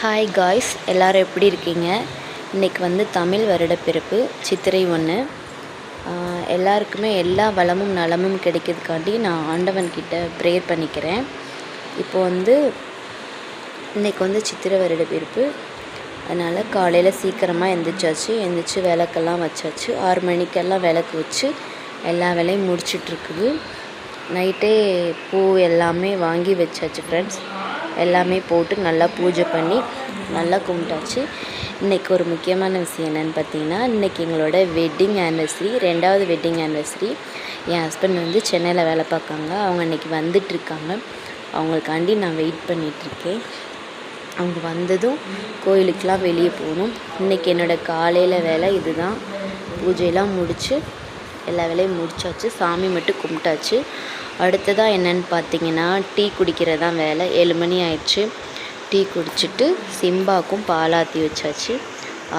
Hi guys, எல்லோரும் எப்படி இருக்கீங்க? இன்றைக்கி வந்து தமிழ் வருடப்பிறப்பு சித்திரை 1. எல்லாருக்குமே எல்லா வளமும் நலமும் கிடைக்கிறதுக்காண்டி நான் ஆண்டவன்கிட்ட ப்ரேயர் பண்ணிக்கிறேன். இப்போது வந்து இன்றைக்கி வந்து சித்திரை வருடப்பிறப்பு. அதனால் காலையில் சீக்கிரமாக எழுந்திரிச்சி விளக்கெல்லாம் வச்சாச்சு. 6 மணிக்கெல்லாம் விளக்கு வச்சு எல்லா வேலையும் முடிச்சிட்ருக்குது. நைட்டே பூ எல்லாமே வாங்கி வச்சாச்சு ஃப்ரெண்ட்ஸ். எல்லாமே போட்டு நல்லா பூஜை பண்ணி நல்லா கும்பிட்டாச்சு. இன்றைக்கி ஒரு முக்கியமான விஷயம் என்னென்னு பார்த்தீங்கன்னா, இன்றைக்கி எங்களோட வெட்டிங் ஆனிவர்சரி, 2வது வெட்டிங் ஆனிவர்சரி. என் ஹஸ்பண்ட் வந்து சென்னையில் வேலை பார்க்காங்க. அவங்க இன்றைக்கி வந்துட்டுருக்காங்க. அவங்களுக்காண்டி நான் வெயிட் பண்ணிகிட்ருக்கேன். அவங்க வந்ததும் கோயிலுக்கெலாம் வெளியே போகணும். இன்றைக்கி என்னோடய காலையில் வேலை இது தான். பூஜையெல்லாம் முடித்து எல்லா வேலையும் முடித்தாச்சு. சாமி மட்டும் கும்பிட்டாச்சு. அடுத்ததாக என்னென்னு பார்த்தீங்கன்னா, டீ குடிக்கிறது தான் வேலை. 7 மணி ஆயிடுச்சு. டீ குடிச்சிட்டு சிம்பாக்கும் பாலாற்றி வச்சாச்சு.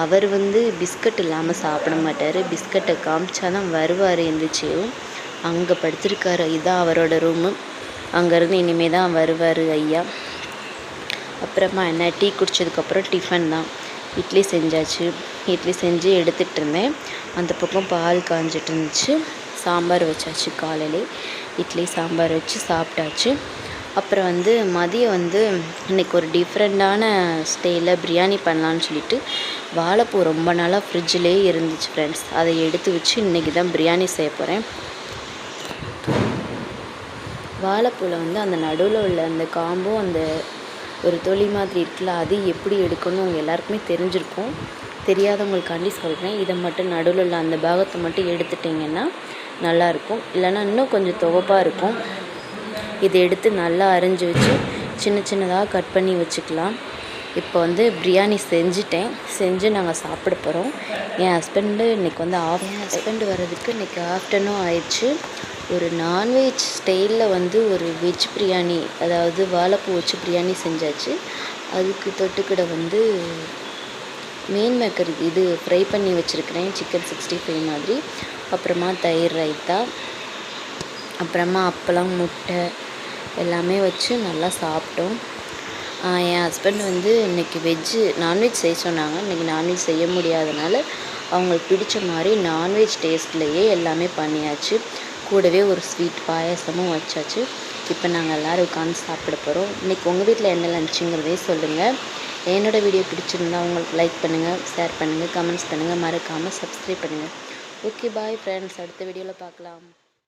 அவர் வந்து பிஸ்கட் இல்லாமல் சாப்பிட மாட்டார். பிஸ்கட்டை காமிச்சா தான் வருவார். எழுந்திரிச்சியும் அங்கே படுத்திருக்காரு. இதுதான் அவரோட ரூமு. அங்கேருந்து இனிமேல் தான் வருவார் ஐயா. அப்புறமா என்ன, டீ குடித்ததுக்கப்புறம் டிஃபன் தான். இட்லி செஞ்சாச்சு. இட்லி செஞ்சு எடுத்துகிட்டு இருந்தேன். அந்த பக்கம் பால் காஞ்சிட்டு இருந்துச்சு. சாம்பார் வச்சாச்சு. காலையிலே இட்லி சாம்பார் வச்சு சாப்பிட்டாச்சு. அப்புறம் வந்து மதியம் வந்து இன்றைக்கி ஒரு டிஃப்ரெண்ட்டான ஸ்டைலில் பிரியாணி பண்ணலான்னு சொல்லிட்டு வாழைப்பூ ரொம்ப நாளாக ஃப்ரிட்ஜிலே இருந்துச்சு ஃப்ரெண்ட்ஸ். அதை எடுத்து வச்சு இன்றைக்கி தான் பிரியாணி செய்ய போகிறேன். வாழைப்பூவில் வந்து அந்த நடுவில் உள்ள அந்த காம்பும் அந்த ஒரு தொலி மாதிரி இருக்குல்ல, அது எப்படி எடுக்கணும் உங்கள் எல்லாருக்குமே தெரிஞ்சிருக்கும். தெரியாதவங்களுக்காண்டி சொல்கிறேன். இதை மட்டும் நடுவில் உள்ள அந்த பாகத்தை மட்டும் எடுத்துட்டிங்கன்னா நல்லாயிருக்கும். இல்லைன்னா இன்னும் கொஞ்சம் துவப்பாக இருக்கும். இதை எடுத்து நல்லா அரிஞ்சு வச்சு சின்ன சின்னதாக கட் பண்ணி வச்சுக்கலாம். இப்போ வந்து பிரியாணி செஞ்சு நாங்கள் சாப்பிட போகிறோம். என் ஹஸ்பண்டு இன்றைக்கி வந்து ஹஸ்பண்டு வர்றதுக்கு இன்றைக்கி ஆஃப்டர்நூன் ஆயிடுச்சு. ஒரு நான்வெஜ் ஸ்டைலில் வந்து ஒரு வெஜ் பிரியாணி, அதாவது வாழைப்பூ வச்சு பிரியாணி செஞ்சாச்சு. அதுக்கு தொட்டுக்கிட வந்து மீன் மேக்கர் இது ஃப்ரை பண்ணி வச்சுருக்கிறேன், சிக்கன் 65 மாதிரி. அப்புறமா தயிர் ரைத்தா, அப்புறமா அப்பளம், முட்டை எல்லாமே வச்சு நல்லா சாப்பிட்டோம். என் ஹஸ்பண்ட் வந்து இன்றைக்கி நான்வெஜ் செய்ய சொன்னாங்க. இன்றைக்கி நான்வெஜ் செய்ய முடியாதனால அவங்களுக்கு பிடிச்ச மாதிரி நான்வெஜ் டேஸ்ட்லேயே எல்லாமே பண்ணியாச்சு. கூடவே ஒரு ஸ்வீட் பாயாசமும் வச்சாச்சு. இப்போ நாங்கள் எல்லோரும் உட்காந்து சாப்பிட போகிறோம். இன்றைக்கி உங்கள் வீட்டில் என்ன லஞ்சுங்கிறதே சொல்லுங்கள். என்னோடய வீடியோ பிடிச்சிருந்தா உங்களுக்கு லைக் பண்ணுங்கள், ஷேர் பண்ணுங்கள், கமெண்ட்ஸ் பண்ணுங்கள், மறக்காமல் சப்ஸ்கிரைப் பண்ணுங்கள். Okay, bye friends. அடுத்த வீடியோவில் பார்க்கலாம்.